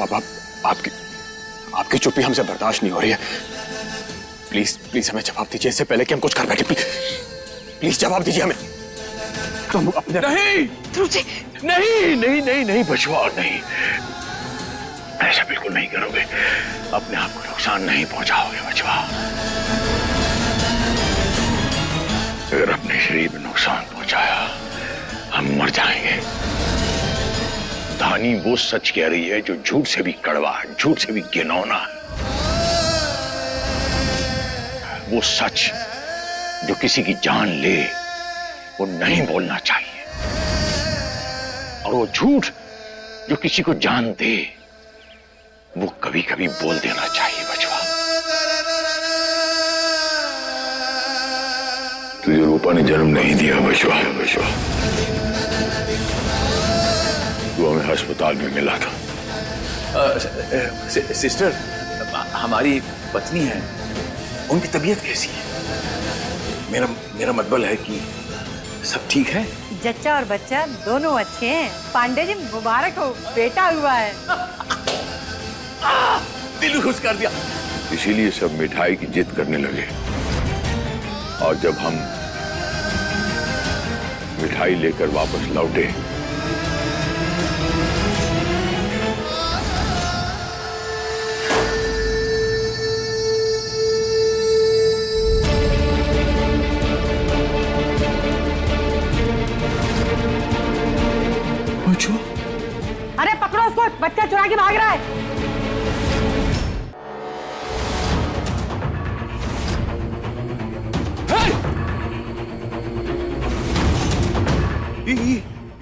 आप आपकी चुप्पी हमसे बर्दाश्त नहीं हो रही है। प्लीज प्लीज हमें जवाब दीजिए इससे पहले कि हम कुछ कर बैठे। प्लीज जवाब दीजिए हमें। तुम अपने नहीं नहीं नहीं नहीं नहीं बचवा, नहीं, ऐसा बिल्कुल नहीं करोगे। अपने आप को नुकसान नहीं पहुंचाओगे बचवा। अगर अपने शरीर में नुकसान पहुंचाया हम मर जाएंगे। धानी वो सच कह रही है जो झूठ से भी कड़वा है, झूठ से भी घिनौना है। वो सच जो किसी की जान ले वो नहीं बोलना चाहिए, और वो झूठ जो किसी को जान दे वो कभी कभी बोल देना चाहिए बचवा। तुझे रूपा ने जन्म नहीं दिया बचवा, बचवा। तू हमें अस्पताल में मिला था। सिस्टर, हमारी पत्नी है, उनकी तबीयत कैसी है? मेरा मतलब है कि सब ठीक है? जच्चा और बच्चा दोनों अच्छे हैं। पांडे जी मुबारक हो, बेटा हुआ है। दिल खुश कर दिया। इसीलिए सब मिठाई की जिद करने लगे, और जब हम मिठाई लेकर वापस लौटे अरे पकड़ो उसको, बच्चा चुरा के भाग रहा है।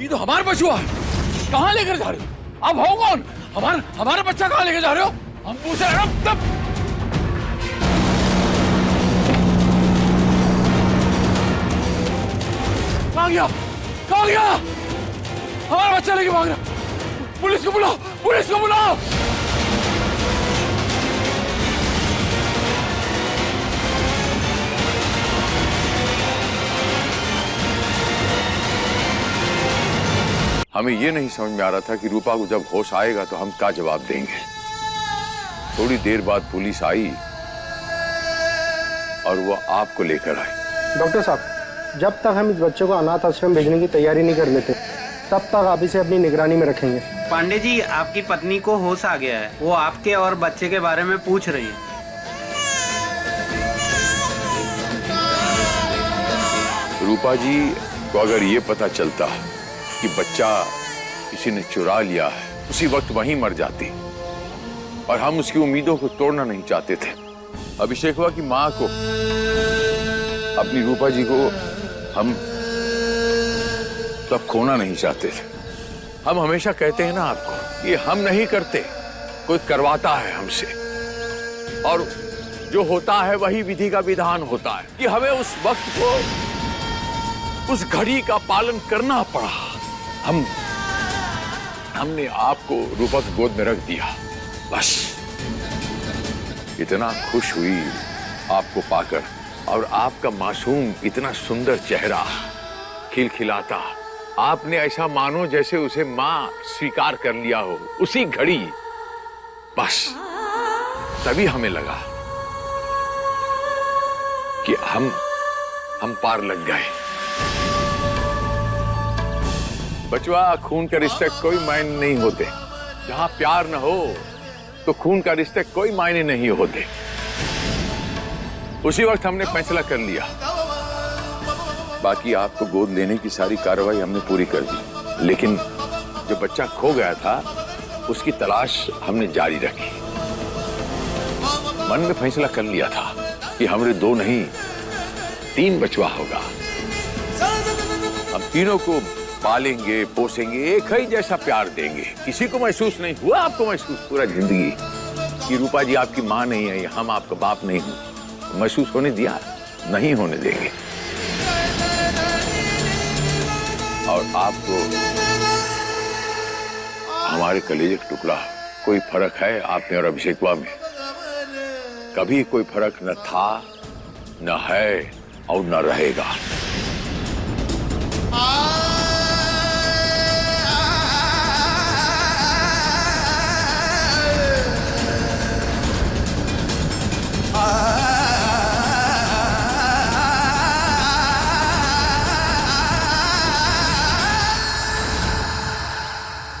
ये तो हमारा बचुआ है। कहाँ लेकर जा रहे हो? आप हो कौन? हमारा बच्चा कहाँ लेकर जा रहे हो? हम पूछ रहे हैं तब। कहाँ गया? हमारा बच्चा लेके भाग रहा। पुलिस को बुलाओ, पुलिस को बुलाओ। हमें ये नहीं समझ में आ रहा था कि रूपा को जब होश आएगा तो हम क्या जवाब देंगे। थोड़ी देर बाद पुलिस आई और वो आपको लेकर आई। डॉक्टर साहब, जब तक हम इस बच्चे को अनाथ आश्रम भेजने की तैयारी नहीं कर लेते तब तक आप इसे अपनी निगरानी में रखेंगे। पांडे जी, आपकी पत्नी को होश आ गया है, वो आपके और बच्चे के बारे में पूछ रही है। रूपा जी को अगर ये पता चलता कि बच्चा किसी ने चुरा लिया है, उसी वक्त वहीं मर जाती, और हम उसकी उम्मीदों को तोड़ना नहीं चाहते थे। अभिषेक हुआ कि माँ को, अपनी रूपा जी को हम तब खोना नहीं चाहते थे। हम हमेशा कहते हैं ना आपको, ये हम नहीं करते, कोई करवाता है हमसे, और जो होता है वही विधि का विधान होता है कि हमें उस वक्त को, उस घड़ी का पालन करना पड़ा। हमने आपको रूपा की गोद में रख दिया, बस। इतना खुश हुई आपको पाकर, और आपका मासूम इतना सुंदर चेहरा खिलखिलाता, आपने ऐसा मानो जैसे उसे मां स्वीकार कर लिया हो उसी घड़ी। बस तभी हमें लगा कि हम पार लग गए। बचवा, खून के रिश्ते कोई मायने नहीं होते। जहां प्यार न हो तो खून का रिश्ते कोई मायने नहीं होते। उसी वक्त हमने फैसला कर लिया। बाकी आपको गोद लेने की सारी कार्रवाई हमने पूरी कर दी, लेकिन जो बच्चा खो गया था उसकी तलाश हमने जारी रखी। मन में फैसला कर लिया था कि हमारे 2 नहीं 3 बचवा होगा। हम तीनों को पालेंगे, पोसेंगे, एक ही जैसा प्यार देंगे। किसी को महसूस नहीं हुआ, आपको महसूस पूरा जिंदगी कि रूपा जी आपकी माँ नहीं है, हम आपका बाप नहीं हूं। महसूस होने दिया? नहीं होने देंगे। और आपको हमारे कलेजे का टुकड़ा, कोई फर्क है आप में और अभिषेकवा में? कभी कोई फर्क न था, न है और न रहेगा।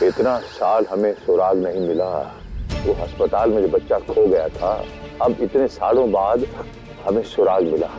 इतना साल हमें सुराग नहीं मिला। वो अस्पताल में जो बच्चा खो गया था, अब इतने सालों बाद हमें सुराग मिला।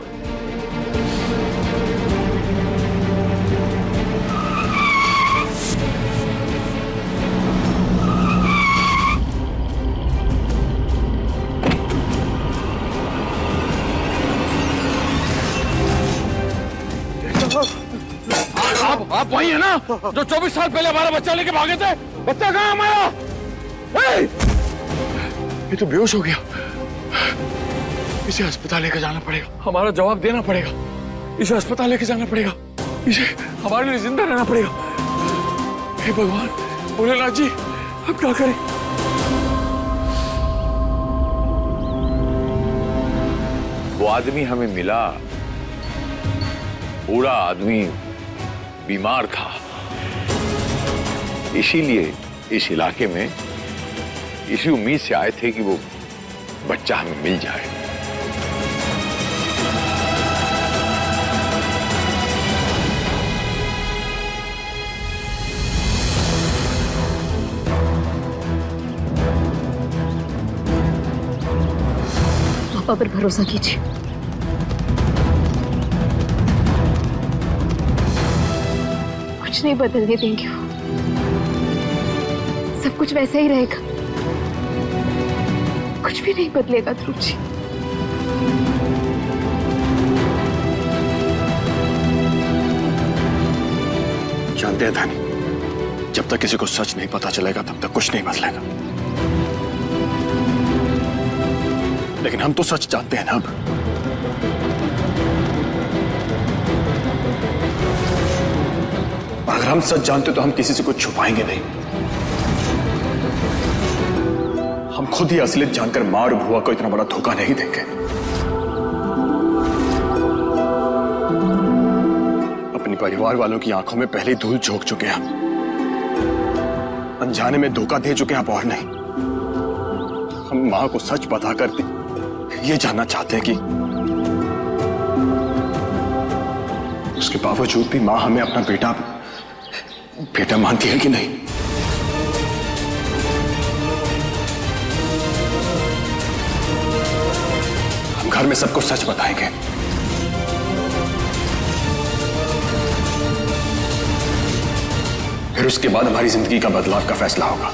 आप वही है ना जो 24 साल पहले हमारा बच्चा लेके भागे थे? बच्चा कहाँ हमारा? ये तो बेहोश हो गया। इसे अस्पताल लेकर जाना पड़ेगा, हमारा जवाब देना पड़ेगा। इसे अस्पताल लेकर जाना पड़ेगा, इसे हमारे लिए जिंदा रहना पड़ेगा। हे भगवान, भोलेनाथ जी, अब क्या करें? वो आदमी हमें मिला, बूढ़ा आदमी बीमार था, इसीलिए इस इलाके में इसी उम्मीद से आए थे कि वो बच्चा हमें मिल जाए। पापा पर भरोसा कीजिए, कुछ नहीं बदलने देंगे वो, सब कुछ वैसा ही रहेगा, कुछ भी नहीं बदलेगा ध्रुव जी। जानते हैं धानी, जब तक किसी को सच नहीं पता चलेगा तब तक कुछ नहीं बदलेगा। लेकिन हम तो सच जानते हैं ना अब। अगर हम सच जानते तो हम किसी से कुछ छुपाएंगे नहीं। हम खुद ही असलियत जानकर मां और बुआ को इतना बड़ा धोखा नहीं देंगे। अपने परिवार वालों की आंखों में पहले धूल झोंक चुके हैं हम, अनजाने में धोखा दे चुके हैं। अब और नहीं, हम मां को सच बता कर ये जानना चाहते हैं कि उसके बावजूद भी मां हमें अपना बेटा मानती है कि नहीं। हम घर में सबको सच बताएंगे। फिर उसके बाद हमारी जिंदगी का बदलाव का फैसला होगा।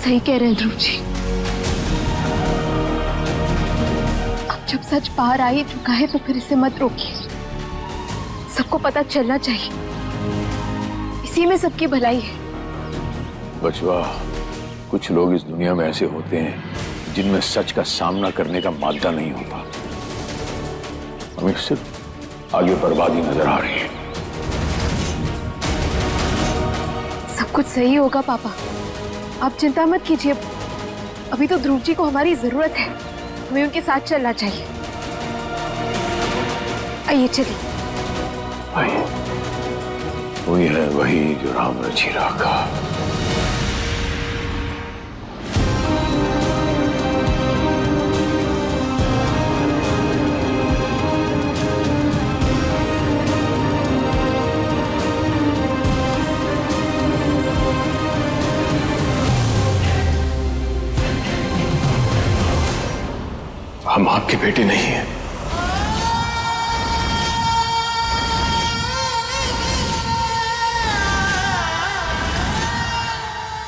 सही कह रहे हैं ध्रुव जी, अब जब सच बाहर आ ही चुका है तो फिर इसे मत रोकिए। सबको पता चलना चाहिए, इसी में सबकी भलाई है। बचवा, कुछ लोग इस दुनिया में ऐसे होते हैं जिनमें सच का सामना करने का मादा नहीं होता। हमें सिर्फ आगे बर्बादी नजर आ रही है। सब कुछ सही होगा पापा, आप चिंता मत कीजिए। अभी तो ध्रुव जी को हमारी जरूरत है, हमें उनके साथ चलना चाहिए। आइए चलिए। आइए। वही है वही जो राम रची राखा। हम आपके बेटे नहीं हैं।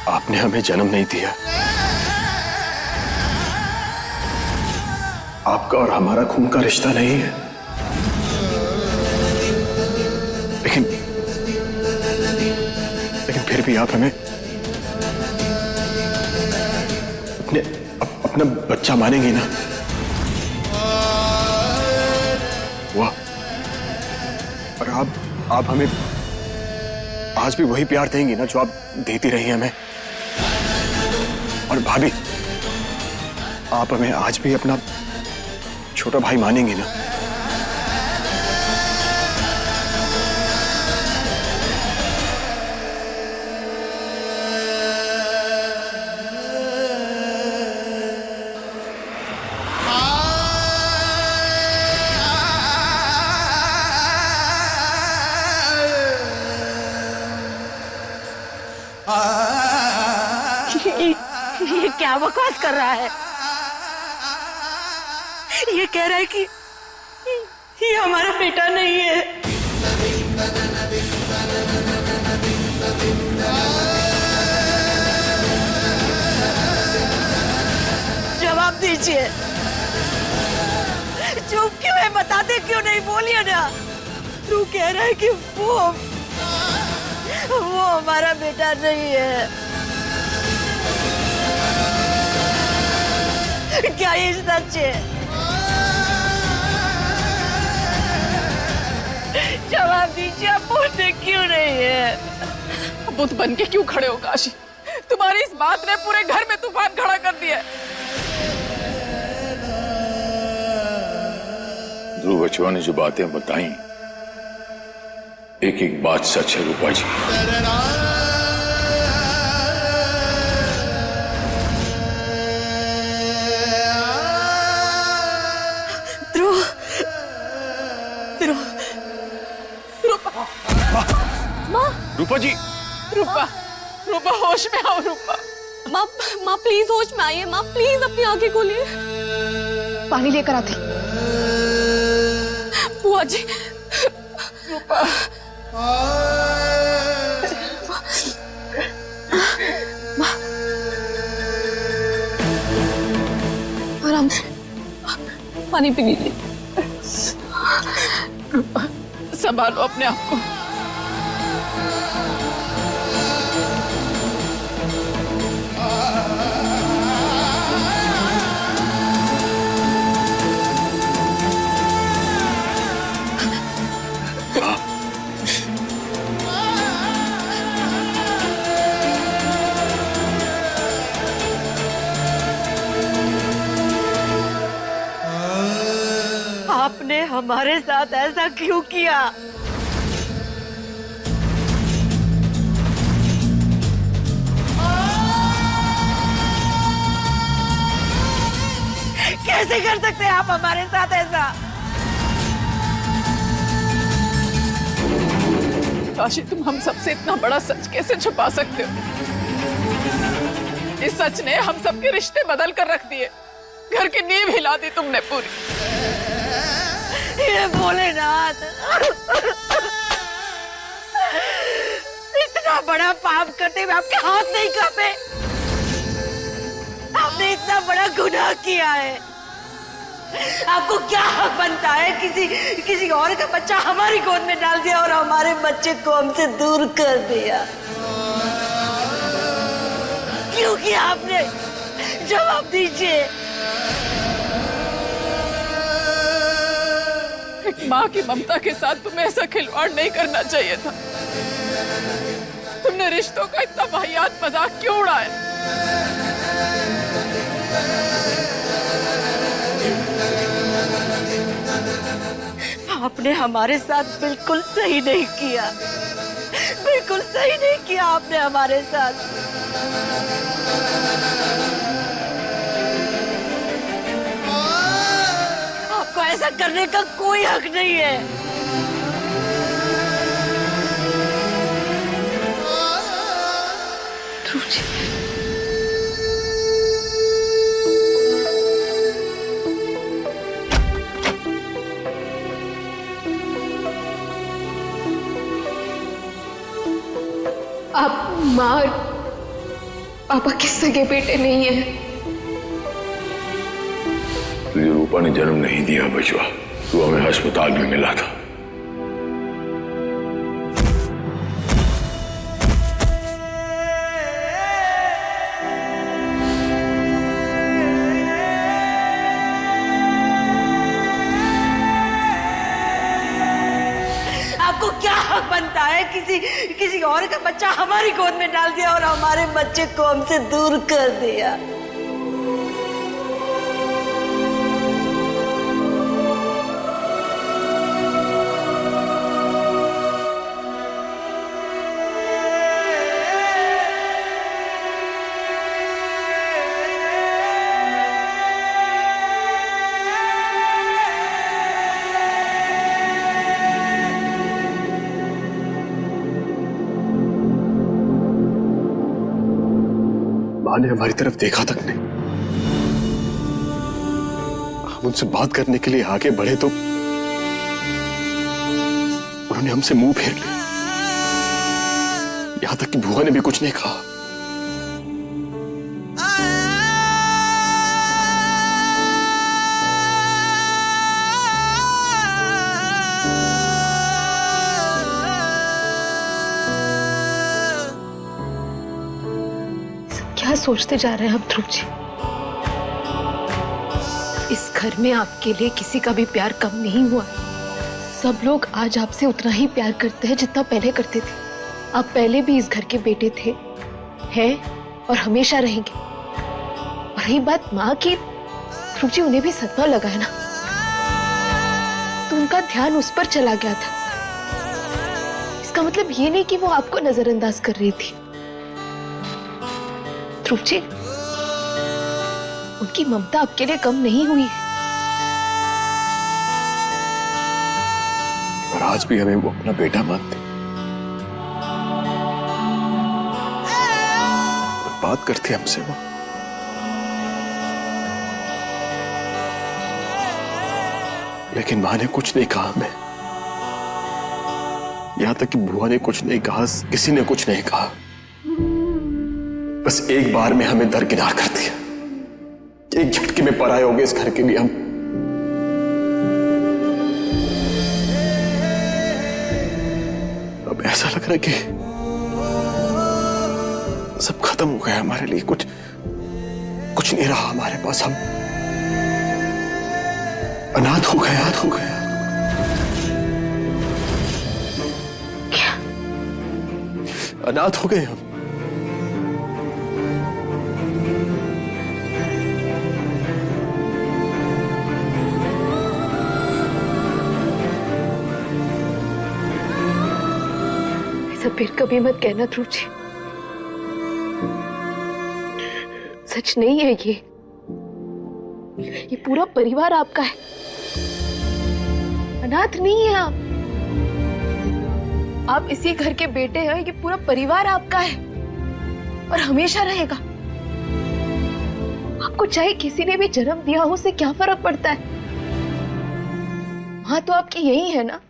आपने हमें जन्म नहीं दिया। आपका और हमारा खून का रिश्ता नहीं है। लेकिन फिर भी आप हमें अपना बच्चा मानेंगी ना? वाह, और आप हमें आज भी वही प्यार देंगी ना जो आप देती रही हमें? और भाभी, आप हमें आज भी अपना छोटा भाई मानेंगे ना? ये क्या बकवास कर रहा है? ये कह रहा है कि ये हमारा बेटा नहीं है। जवाब दीजिए। चुप क्यों है? बताते क्यों नहीं? बोलिए ना। तू कह रहा है कि वो हमारा बेटा नहीं है। क्या ये सच है? जवाब दीजिए। आप बोलते क्यों नहीं है? बुत बन के क्यों खड़े हो काशी? तुम्हारी इस बात ने पूरे घर में तूफान खड़ा कर दिया। ध्रुव बचवा ने जो बातें बताई, एक एक बात सच है रूपा जी। रूपा जी, रूपा होश में आओ। रूपा माँ प्लीज होश में आइए। माँ प्लीज अपनी आंखें खोलिए। पानी लेकर आते। बुआ जी। रूपा आराम से पानी पी लीजिए। रूपा संभालो अपने आप को। आपने हमारे साथ ऐसा क्यों किया? कैसे कर सकते हैं आप हमारे साथ ऐसा? काशी, तुम हम सबसे इतना बड़ा सच कैसे छुपा सकते हो? इस सच ने हम सबके रिश्ते बदल कर रख दिए। घर की नींव हिला दी तुमने पूरी। ये भोलेनाथ, इतना बड़ा पाप करते हुए आपके हाथ नहीं कांपे? आपने इतना बड़ा गुनाह किया है। आपको क्या हक बनता है किसी और का बच्चा हमारी गोद में डाल दिया और हमारे बच्चे को हमसे दूर कर दिया? क्यों किया आपने? जवाब दीजिए। एक माँ की ममता के साथ तुम्हें ऐसा खिलवाड़ नहीं करना चाहिए था। तुमने रिश्तों का इतना वाहियात मजाक क्यों उड़ाया? आपने हमारे साथ बिल्कुल सही नहीं किया। बिल्कुल सही नहीं किया आपने हमारे साथ। आपको ऐसा करने का कोई हक नहीं है। आप माँ और पापा के सगे बेटे नहीं है। तुझे रूपा ने जन्म नहीं दिया बचवा, तू हमें अस्पताल में मिला था। आपको क्या हक बनता है किसी और का बच्चा हमारी गोद में डाल दिया और हमारे बच्चे को हमसे दूर कर दिया? माँ ने हमारी तरफ देखा तक नहीं। हम उनसे बात करने के लिए आगे बढ़े तो उन्होंने हमसे मुंह फेर लिया। यहां तक कि बुआ ने भी कुछ नहीं कहा। क्या सोचते जा रहे हैं आप ध्रुव जी? इस घर में आपके लिए किसी का भी प्यार कम नहीं हुआ। सब लोग आज आपसे उतना ही प्यार करते हैं जितना पहले करते थे। आप पहले भी इस घर के बेटे थे, हैं और हमेशा रहेंगे। और रही बात माँ की, ध्रुव जी उन्हें भी सदमा लगा है ना, तो उनका ध्यान उस पर चला गया था। इसका मतलब ये नहीं कि वो आपको नजरअंदाज कर रही थी। ध्रुव जी, उनकी ममता आपके लिए कम नहीं हुई है। और आज भी हमें वो अपना बेटा मानते, और बात करते हमसे वो। लेकिन माँ ने कुछ नहीं कहा हमें। यहां तक कि बुआ ने कुछ नहीं कहा, किसी ने कुछ नहीं कहा। बस एक बार में हमें दरकिनार कर दिया। एक झटके में पराये हो गए इस घर के लिए हम। अब ऐसा लग रहा है कि सब खत्म हो गया हमारे लिए। कुछ नहीं रहा हमारे पास। हम अनाथ हो गए। क्या? अनाथ हो गए हम। फिर कभी मत कहना ध्रुव जी। सच नहीं है ये पूरा परिवार आपका है। अनाथ नहीं है आप इसी घर के बेटे हैं। ये पूरा परिवार आपका है और हमेशा रहेगा। आपको चाहे किसी ने भी जन्म दिया हो, उससे क्या फर्क पड़ता है? मां तो आपकी यही है ना।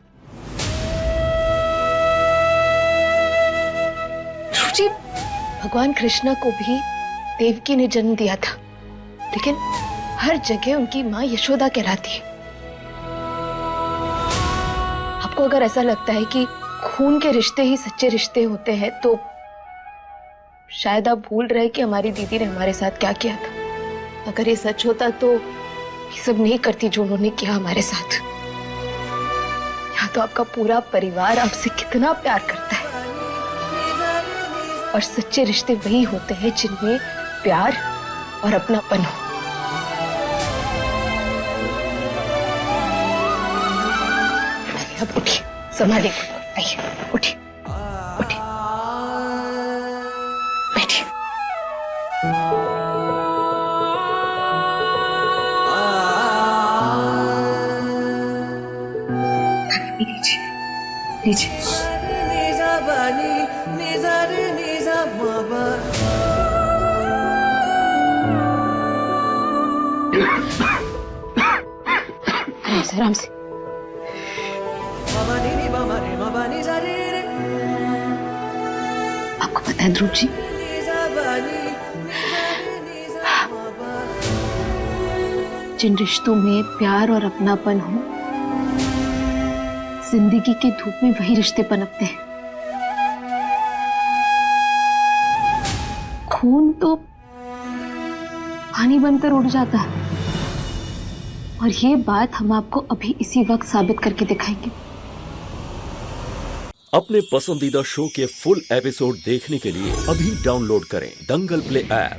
जी, भगवान कृष्ण को भी देवकी ने जन्म दिया था, लेकिन हर जगह उनकी मां यशोदा कहलाती है। आपको अगर ऐसा लगता है कि खून के रिश्ते ही सच्चे रिश्ते होते हैं, तो शायद आप भूल रहे कि हमारी दीदी ने हमारे साथ क्या किया था। अगर ये सच होता तो ये सब नहीं करती जो उन्होंने किया हमारे साथ। यहाँ तो आपका पूरा परिवार आपसे कितना प्यार करता है। और सच्चे रिश्ते वही होते हैं जिनमें प्यार और अपनापन हो। अब उठिए, संभालिए, आइए, उठिए, बैठिए। लीजिए। आराम से। आपको पता है ध्रुव जी, जिन रिश्तों में प्यार और अपनापन हो, जिंदगी की धूप में वही रिश्ते पनपते हैं। खून तो पानी बनकर उड़ जाता है, और ये बात हम आपको अभी इसी वक्त साबित करके दिखाएंगे। अपने पसंदीदा शो के फुल एपिसोड देखने के लिए अभी डाउनलोड करें दंगल प्ले ऐप।